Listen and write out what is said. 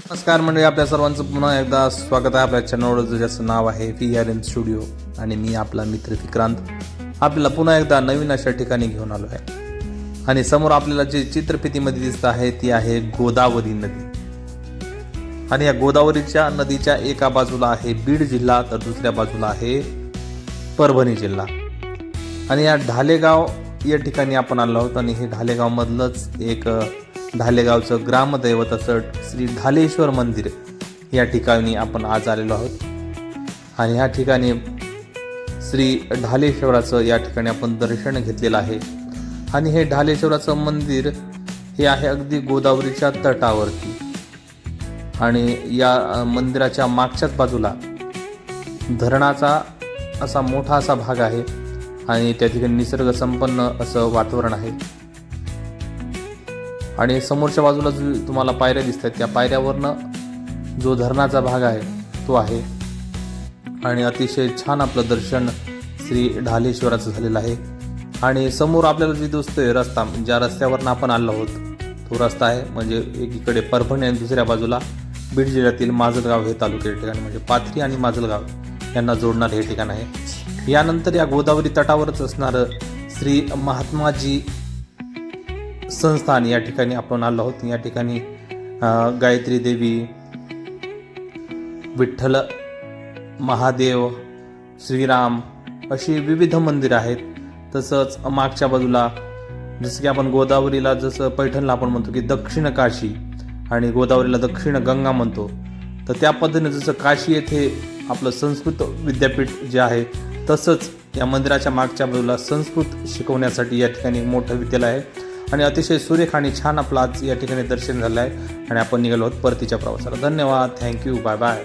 नमस्कार मंडळी, आपल्या सर्वांचं पुन्हा एकदा स्वागत आहे आपल्या चॅनलवर, ज्याचं नाव आहे VRM स्टुडिओ. आणि मी आपला मित्र विक्रांत आपल्याला पुन्हा एकदा नवीन अशा ठिकाणी घेऊन आलो आहे. आणि समोर आपल्याला जे चित्रफितीमध्ये दिसत आहे ती आहे गोदावरी नदी. आणि या गोदावरीच्या नदीच्या एका बाजूला आहे बीड जिल्हा तर दुसऱ्या बाजूला आहे परभणी जिल्हा. आणि या ढालेगाव या ठिकाणी आपण आलो आहोत. आणि हे ढालेगाव मधलंच एक ढालेगावचं ग्रामदैवत असं श्री ढालेश्वर मंदिर या ठिकाणी आपण आज आलेलो आहोत. आणि ह्या ठिकाणी श्री ढालेश्वराचं या ठिकाणी आपण दर्शन घेतलेलं आहे. आणि हे ढालेश्वराचं मंदिर हे आहे अगदी गोदावरीच्या तटावरती. आणि या मंदिराच्या मागच्याच बाजूला धरणाचा असा मोठा असा भाग आहे. आणि त्या ठिकाणी निसर्ग संपन्न असं वातावरण आहे. आणि समोरच्या बाजूला जो तुम्हाला पायऱ्या दिसतात त्या पायऱ्यावरनं जो धरणाचा भाग आहे तो आहे. आणि अतिशय छान आपलं दर्शन श्री ढालेश्वराचं झालेलं आहे. आणि समोर आपल्याला जे दिसतोय रस्ता, ज्या रस्त्यावरनं आपण आलो आहोत तो रस्ता आहे म्हणजे एकीकडे परभणी आणि दुसऱ्या बाजूला बीड जिल्ह्यातील माजलगाव हे तालुके ठिकाण म्हणजे पाथरी आणि माजलगाव यांना जोडणार हे ठिकाण आहे. यानंतर या गोदावरी तटावरच असणारं श्री महात्माजी संस्थान या ठिकाणी आपण आलो आहोत. या ठिकाणी गायत्री देवी, विठ्ठल, महादेव, श्रीराम अशी विविध मंदिरं आहेत. तसंच मागच्या बाजूला जसं की आपण गोदावरीला जसं पैठणला आपण म्हणतो की दक्षिण काशी आणि गोदावरीला दक्षिण गंगा म्हणतो, तर त्या पद्धतीने जसं काशी येथे आपलं संस्कृत विद्यापीठ जे आहे तसंच या मंदिराच्या मागच्या बाजूला संस्कृत शिकवण्यासाठी या ठिकाणी मोठं विद्यालय आहे. आणि अतिशय सुरेख आणि छान आपलं आज या ठिकाणी दर्शन झालं आहे. आणि आपण निघालो आहोत परतीच्या प्रवासाला. धन्यवाद, थँक्यू, बाय बाय.